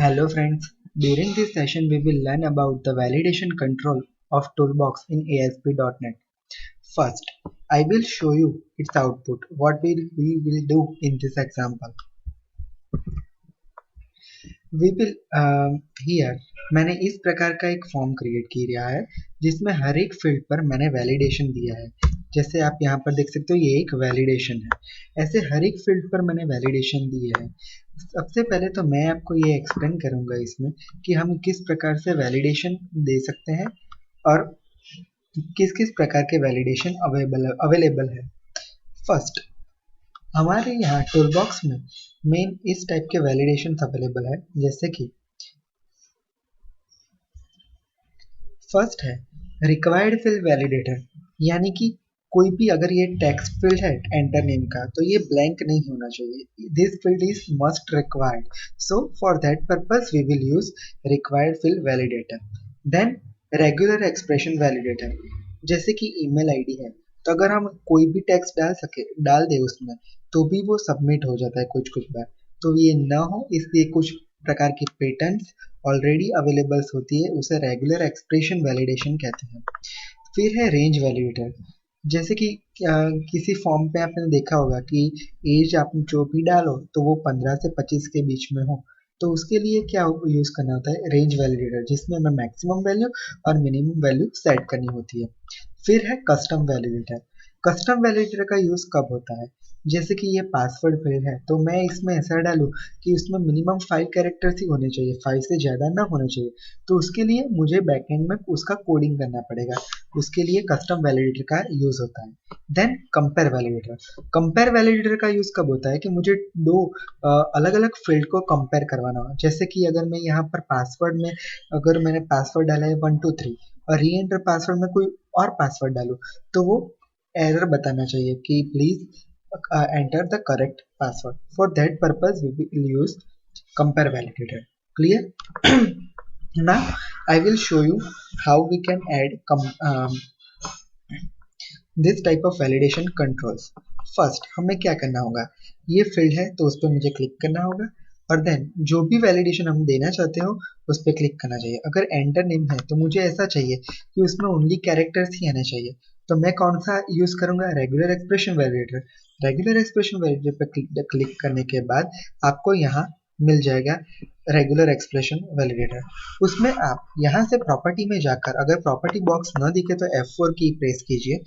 Hello friends, during this session we will learn about the validation control of Toolbox in ASP.NET. First, I will show you its output, what we will do in this example. We will here मैंने इस प्रकार का एक form create किया है जिसमें हर एक field पर मैंने वैलिडेशन दिया है। जैसे आप यहाँ पर देख सकते हो ये एक वैलिडेशन है। ऐसे हर एक फील्ड पर मैंने वैलिडेशन दिए है। सबसे पहले तो मैं आपको ये एक्सप्लेन करूंगा इसमें कि हम किस प्रकार से वैलिडेशन दे सकते हैं और किस किस प्रकार के वैलिडेशन अवेलेबल है। फर्स्ट, हमारे यहाँ टूल बॉक्स में मेन इस टाइप के वैलिडेशन अवेलेबल है, जैसे कि फर्स्ट है रिक्वायर्ड फील्ड वैलिडेटर, यानी कि कोई भी अगर ये टेक्स्ट फील्ड है एंटर नेम का तो ये ब्लैंक नहीं होना चाहिए। This field is must required, so for that purpose we will use required field validator. Then regular expression validator, जैसे कि ईमेल आईडी है तो अगर हम कोई भी टेक्स्ट डाल दे उसमें तो भी वो सबमिट हो जाता है कुछ कुछ बार, तो ये ना हो इसलिए कुछ प्रकार की पैटर्न्स ऑलरेडी अवेलेबल्स होती है, उसे रेगुलर एक्सप्रेशन वैलिडेशन कहते हैं। फिर है रेंज वैलिडेटर, जैसे कि किसी फॉर्म पे आपने देखा होगा कि एज आप जो भी डालो तो वो 15 से 25 के बीच में हो, तो उसके लिए क्या यूज करना होता है, रेंज वैलिडेटर, जिसमें हमें मैक्सिमम वैल्यू और मिनिमम वैल्यू सेट करनी होती है। फिर है कस्टम वैलिडेटर। कस्टम वैलिडेटर का यूज कब होता है, जैसे कि ये पासवर्ड फील्ड है तो मैं इसमें ऐसा डालूं कि उसमें मिनिमम 5 कैरेक्टर्स ही होने चाहिए, 5 से ज्यादा ना होने चाहिए, तो उसके लिए मुझे बैकएंड में उसका कोडिंग करना पड़ेगा, उसके लिए कस्टम वैलिडेटर का यूज होता है। Then compare validator. Compare validator का यूज कब होता है कि मुझे दो अलग अलग फील्ड को कंपेयर करवाना हो, जैसे कि अगर मैं यहाँ पर पासवर्ड में अगर मैंने पासवर्ड डाला है 123 और री एंटर पासवर्ड में कोई और पासवर्ड डालूं तो वो एरर बताना चाहिए कि please enter the correct password. For that purpose, we will use compare validator. Clear? Now, I will show you how we can add this type of validation controls. First, हमें क्या करना होगा, ये फील्ड है तो उस पर मुझे क्लिक करना होगा और देन जो भी वैलिडेशन हम देना चाहते हो उस पर क्लिक करना चाहिए। अगर एंटर नेम है तो मुझे ऐसा चाहिए कि उसमें ओनली कैरेक्टर्स ही आने चाहिए, तो मैं कौन सा यूज करूंगा, regular expression validator. Regular expression validator पर क्लिक करने के बाद आपको यहाँ मिल जाएगा रेगुलर एक्सप्रेशन वैलिडेटर। उसमें आप यहाँ से प्रॉपर्टी में जाकर अगर प्रॉपर्टी बॉक्स न दिखे तो F4 की प्रेस कीजिए,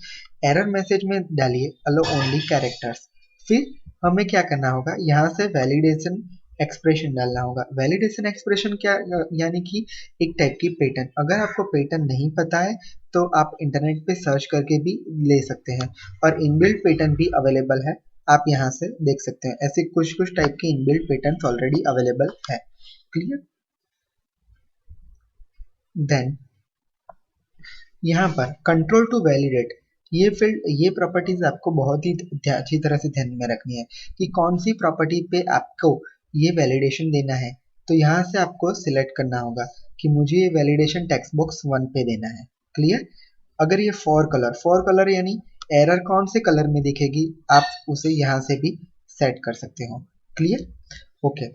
एरर मैसेज में डालिए अलो ओनली कैरेक्टर्स। फिर हमें क्या करना होगा, यहाँ से वैलिडेशन एक्सप्रेशन डालना होगा। वैलिडेशन एक्सप्रेशन क्या, यानी कि एक टाइप की पैटर्न। अगर आपको पैटर्न नहीं पता है तो आप इंटरनेट पे सर्च करके भी ले सकते हैं और इनबिल्ट पैटर्न भी अवेलेबल है, आप यहाँ से देख सकते हैं। ऐसे कुछ कुछ टाइप के इनबिल्ट पैटर्न ऑलरेडी अवेलेबल है। क्लियर? देन यहाँ पर कंट्रोल टू वैलिडेट, ये फील्ड ये प्रॉपर्टीज आपको बहुत ही अच्छी तरह से ध्यान में रखनी है कि कौन सी प्रॉपर्टी पे आपको ये वैलिडेशन देना है। तो यहाँ से आपको सिलेक्ट करना होगा कि मुझे ये वैलिडेशन टेक्स्ट बॉक्स 1 पे देना है। क्लियर? अगर ये फॉर कलर यानी एरर कौन से कलर में दिखेगी आप उसे यहाँ से भी सेट कर सकते हो। क्लियर? ओके।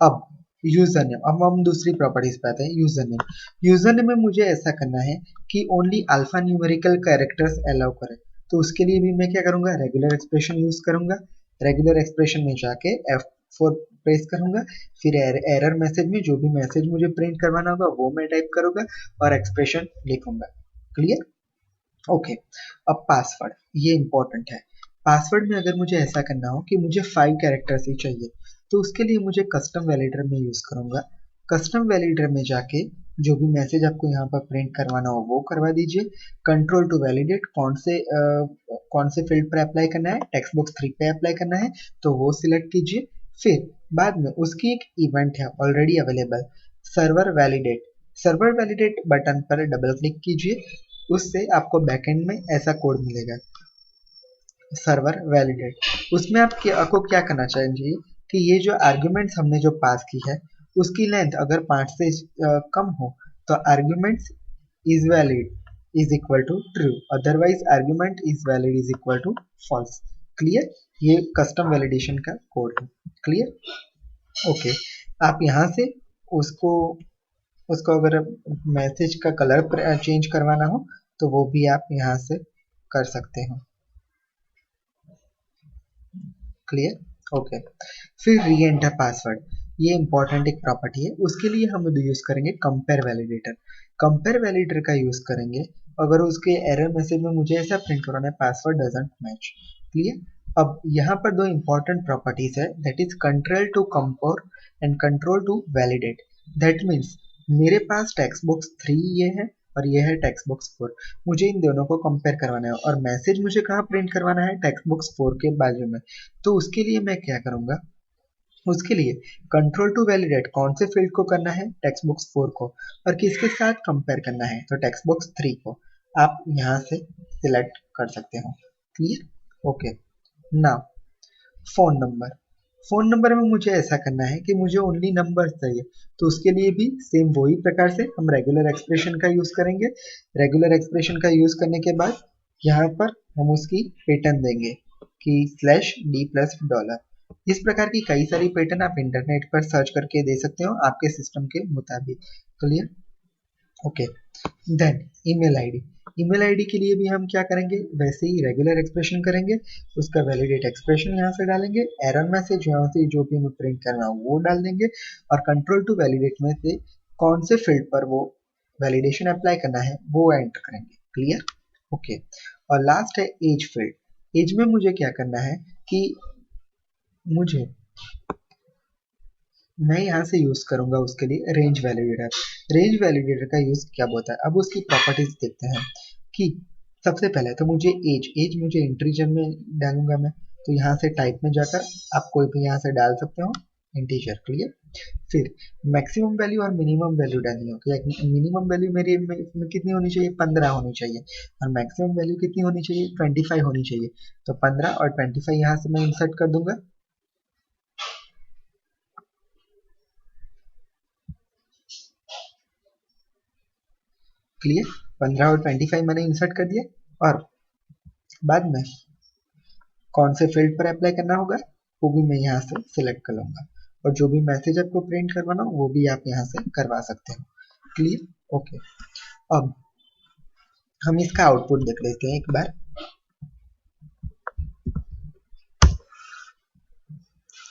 अब यूजर नेम, अब हम दूसरी प्रॉपर्टीज पे आते हैं। यूजर नेम, यूजर नेम में मुझे ऐसा करना है कि only alpha numerical characters allow करे, तो उसके लिए भी मैं क्या करूंगा, रेगुलर एक्सप्रेशन यूज करूंगा। रेगुलर एक्सप्रेशन में जाके F4 प्रेस करूंगा, फिर एरर मैसेज में जो भी मैसेज मुझे प्रिंट करवाना होगा वो मैं टाइप करूंगा और एक्सप्रेशन लिखूंगा। क्लियर? ओके। अब पासवर्ड, ये इंपॉर्टेंट है। पासवर्ड में अगर मुझे ऐसा करना हो कि मुझे 5 कैरेक्टर्स ही चाहिए तो उसके लिए मुझे कस्टम वैलिडेटर में यूज करूंगा। कस्टम वैलिडेटर में जाके जो भी मैसेज आपको यहाँ पर प्रिंट करवाना हो वो करवा दीजिए। कंट्रोल टू वैलिडेट, कौन से फील्ड पर अप्लाई करना है, टेक्स्ट बॉक्स 3 पे अप्लाई करना है तो वो सिलेक्ट कीजिए। फिर बाद में उसकी एक इवेंट है already available, server validate. Server validate button पर डबल क्लिक कीजिए, उससे आपको बैकएंड में ऐसा कोड मिलेगा, सर्वर वैलिडेट। उसमें आपको क्या करना चाहिए कि ये जो आर्ग्यूमेंट्स हमने जो पास की है उसकी लेंथ अगर 5 से कम हो तो arguments is valid is equal to true, otherwise argument is valid is equal to false. Clear? ये कस्टम वैलिडेशन का कोड है। क्लियर? ओके। आप यहाँ से उसको उसको अगर मैसेज का कलर चेंज करवाना हो तो वो भी आप यहाँ से कर सकते हो। क्लियर? ओके। फिर री एंटर पासवर्ड, ये इंपॉर्टेंट एक प्रॉपर्टी है, उसके लिए हम यूज करेंगे कंपेयर वैलिडेटर। कंपेयर वैलिडेटर का यूज करेंगे अगर उसके एरर मैसेज में मुझे ऐसा प्रिंट कराना है पासवर्ड डजंट मैच। क्लियर? अब यहाँ पर दो इंपॉर्टेंट प्रॉपर्टीज है, that is control to compare and control to validate. That means मेरे पास टेक्स्ट बॉक्स 3 ये है और ये है टेक्स्ट बॉक्स 4, मुझे इन दोनों को कंपेयर करवाना है और मैसेज मुझे कहाँ प्रिंट करवाना है, टेक्स्ट बॉक्स 4 के बाजू में। तो उसके लिए मैं क्या करूंगा, उसके लिए कंट्रोल टू वैलिडेट कौन से फील्ड को करना है, टेक्स्ट बॉक्स 4 को, और किसके साथ कंपेयर करना है, तो टेक्स्ट बॉक्स 3 को आप यहाँ से सिलेक्ट कर सकते हो। Clear? Okay. Now phone number, phone number में मुझे ऐसा करना है कि मुझे ओनली नंबर चाहिए, तो उसके लिए भी सेम वही प्रकार से हम रेगुलर एक्सप्रेशन का यूज करेंगे। रेगुलर एक्सप्रेशन का यूज करने के बाद यहाँ पर हम उसकी पैटर्न देंगे कि /d+$। इस प्रकार की कई सारी पैटर्न आप इंटरनेट पर सर्च करके दे सकते हो आपके सिस्टम के मुताबिक। Clear? Okay. Then email ID, email ID के लिए भी हम क्या करेंगे, वैसे ही रेगुलर एक्सप्रेशन करेंगे, उसका वैलिडेट एक्सप्रेशन यहाँ से डालेंगे, एरर मैसेज यहाँ से जो भी हमें प्रिंट करना हो वो डाल देंगे, और कंट्रोल टू वैलिडेट में से कौन से फील्ड पर वो वैलिडेशन अप्लाई करना है वो एंटर करेंगे। क्लियर? ओके। और लास्ट है एज फील्ड। एज में मुझे क्या करना है कि मुझे मैं यहाँ से यूज करूंगा उसके लिए रेंज वैलिडेटर। रेंज वैलिडेटर का यूज क्या होता है, अब उसकी प्रॉपर्टीज देखते हैं कि सबसे पहले तो मुझे एज एज मुझे इंटीजर में डालूंगा मैं, तो यहाँ से टाइप में जाकर आप कोई भी यहाँ से डाल सकते हो इंटीजर। क्लियर? फिर मैक्सिमम वैल्यू और मिनिमम वैल्यू डालनी होगी। मिनिमम वैल्यू मेरी में कितनी होनी चाहिए, 15 होनी चाहिए, और मैक्सिमम वैल्यू कितनी होनी चाहिए, 25 होनी चाहिए। तो 15 और 25 यहाँ से मैं इंसर्ट कर दूंगा। क्लियर? 15 और 25 मैंने इंसर्ट कर दिया, और बाद में कौन से फील्ड पर अप्लाई करना होगा वो भी मैं यहाँ से सिलेक्ट कर लूंगा, और जो भी मैसेज आपको प्रिंट करवाना हो वो भी आप यहाँ से करवा सकते हो। क्लियर? ओके। अब हम इसका आउटपुट देख लेते हैं एक बार।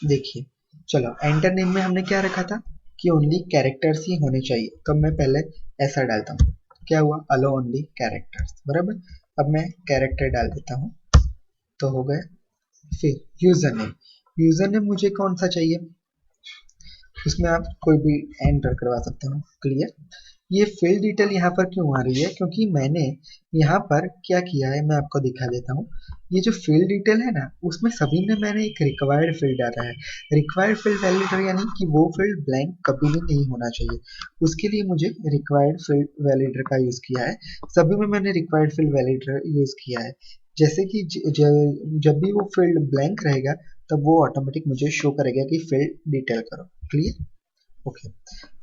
देखिए, चलो एंटर नेम में हमने क्या रखा था कि ओनली कैरेक्टर्स ही होने चाहिए, तो मैं पहले ऐसा डालता हूँ, क्या हुआ, अलो ओनली कैरेक्टर्स, बराबर। अब मैं कैरेक्टर डाल देता हूँ, तो हो गया। फिर यूजर नेम, यूजर नेम मुझे कौन सा चाहिए, उसमें आप कोई भी एंटर करवा सकते हो। क्लियर? ये फील्ड डिटेल यहाँ पर क्यों आ रही है, क्योंकि मैंने यहाँ पर क्या किया है मैं आपको दिखा देता हूँ। ये जो फील्ड डिटेल है ना, उसमें सभी में मैंने एक रिक्वायर्ड फील्ड डाला है। रिक्वायर्ड फील्ड वैलिडेटर यानी कि वो फील्ड ब्लैंक कभी भी नहीं होना चाहिए, उसके लिए मुझे रिक्वायर्ड फील्ड वैलिडेटर का यूज किया है। सभी में मैंने रिक्वायर्ड फील्ड वैलिडेटर यूज किया है, जैसे कि जब भी वो फील्ड ब्लैंक रहेगा तब वो ऑटोमेटिक मुझे शो करेगा कि फील्ड डिटेल करो। क्लियर? ओके।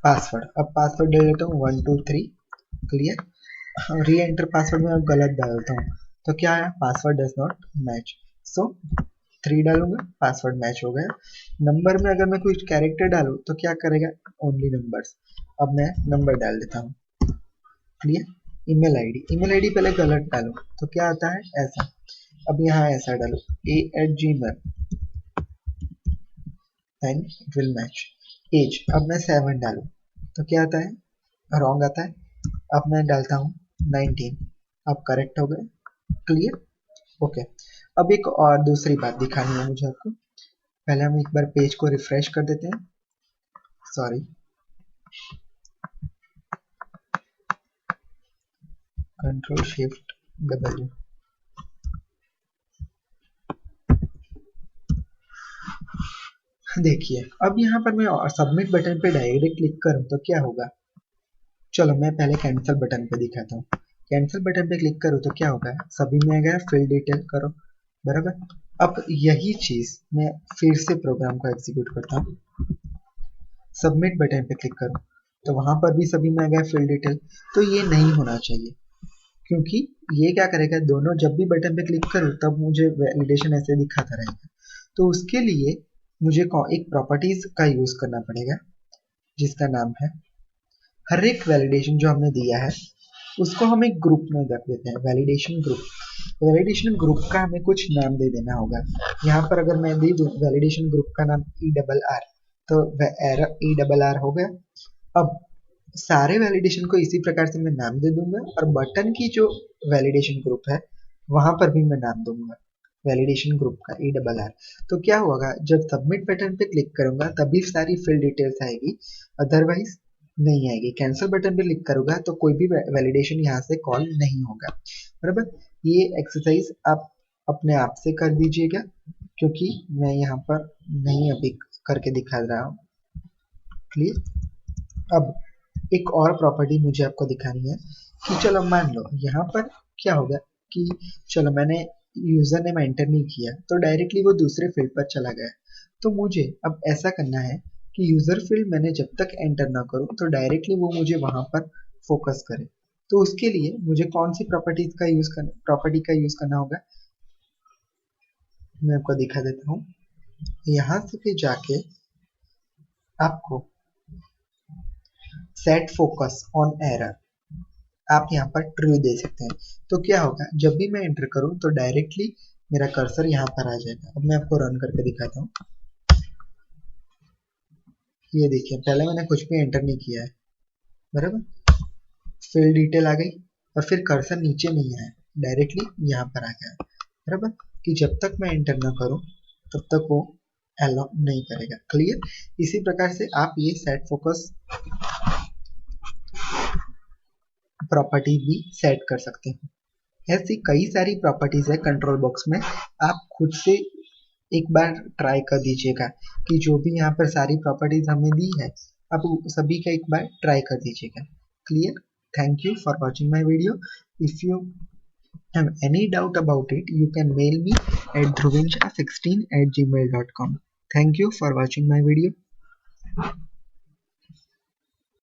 पासवर्ड, अब पासवर्ड दे देता हूँ 123। क्लियर? री एंटर पासवर्ड में अब गलत डालता हूँ, तो क्या आया, पासवर्ड डज नॉट मैच, सो 3 डालूंगा, पासवर्ड मैच हो गया। नंबर में अगर मैं कुछ कैरेक्टर डालूँ तो क्या करेगा, ओनली नंबर्स, अब मैं नंबर डाल देता हूँ। Clear? Email ID, email ID पहले गलत डालूँ तो क्या आता है, ऐसा। अब यहाँ ऐसा डालो a@gmail, then it will match. As, अब मैं 7 डालूं तो क्या आता है, रॉन्ग आता है। अब मैं डालता हूँ 19, अब करेक्ट हो गए। क्लियर? ओके। अब एक और दूसरी बात दिखानी है मुझे आपको, पहले हम एक बार पेज को रिफ्रेश कर देते हैं। Sorry, Ctrl+Shift+W। देखिए, अब यहाँ पर मैं सबमिट बटन पे डायरेक्ट क्लिक करूँ तो क्या होगा, चलो मैं पहले कैंसिल बटन पे दिखाता हूँ। कैंसिल बटन पे क्लिक करूँ तो क्या होगा, सभी में आ गया फिल डिटेल करो, बराबर। अब यही चीज मैं फिर से प्रोग्राम को एग्जीक्यूट करता हूँ, सबमिट बटन पे क्लिक करूँ तो वहां पर भी सभी में आ गया फिल डिटेल। तो ये नहीं होना चाहिए, क्योंकि ये क्या करेगा, दोनों जब भी बटन पे क्लिक करूँ तब मुझे वैलिडेशन ऐसे दिखाता रहेगा। तो उसके लिए मुझे एक प्रॉपर्टीज का यूज करना पड़ेगा, जिसका नाम है, हर एक वैलिडेशन जो हमने दिया है उसको हम एक ग्रुप में रख देते हैं, वैलिडेशन ग्रुप। वैलिडेशन ग्रुप का हमें कुछ नाम दे देना होगा। यहाँ पर अगर मैं दे दूँ वैलिडेशन ग्रुप का नाम ERR, तो ERR हो गया। अब सारे वैलिडेशन को इसी प्रकार से मैं नाम दे दूंगा, और बटन की जो वैलिडेशन ग्रुप है वहां पर भी मैं नाम दूंगा वैलिडेशन ग्रुप का ERR। तो क्या होगा, जब सबमिट बटन पे क्लिक करूंगा तभी सारी फील्ड डिटेल्स आएगी, अदरवाइज नहीं आएगी। कैंसिल बटन पे क्लिक करूंगा तो कोई भी वैलिडेशन यहाँ से कॉल नहीं होगा। बराबर, ये एक्सरसाइज आप अपने आप से कर दीजिएगा, क्योंकि मैं यहाँ पर नहीं अभी करके दिखा रहा हूँ। क्लियर। अब एक और प्रॉपर्टी मुझे आपको दिखानी है कि चलो मान लो यहाँ पर क्या होगा कि चलो मैंने यूजर नेम एंटर नहीं किया तो डायरेक्टली वो दूसरे फील्ड पर चला गया। तो मुझे अब ऐसा करना है कि यूजर फील्ड मैंने जब तक एंटर ना करूं तो डायरेक्टली वो मुझे वहां पर फोकस करे। तो उसके लिए मुझे कौन सी प्रॉपर्टी का यूज करना होगा, मैं आपको दिखा देता हूँ। यहाँ से फिर जाके आपको सेट फोकस ऑन एरर, आप यहाँ पर ट्रू दे सकते हैं। तो क्या होगा, जब भी मैं एंटर करूं तो डायरेक्टली मेरा कर्सर यहाँ पर आ जाएगा। अब मैं आपको रन करके दिखाता हूँ। ये देखिए, पहले मैंने कुछ भी एंटर नहीं किया है, बराबर, फील्ड डिटेल आ गई और फिर कर्सर नीचे नहीं आया, डायरेक्टली यहाँ पर आ गया, बराबर, कि जब तक मैं एंटर ना करूं तब तक वो अलाउ नहीं करेगा। क्लियर। इसी प्रकार से आप ये सेट फोकस प्रॉपर्टी भी सेट कर सकते हैं। ऐसी कई सारी प्रॉपर्टीज है कंट्रोल बॉक्स में, आप खुद से एक बार ट्राई कर दीजिएगा कि जो भी यहाँ पर सारी प्रॉपर्टीज हमें दी है आप सभी का एक बार ट्राई कर दीजिएगा। Clear. Thank you for watching my video. If you have any doubt about it, you can mail me at dhruvinsha16@gmail.com. Thank you for watching my video.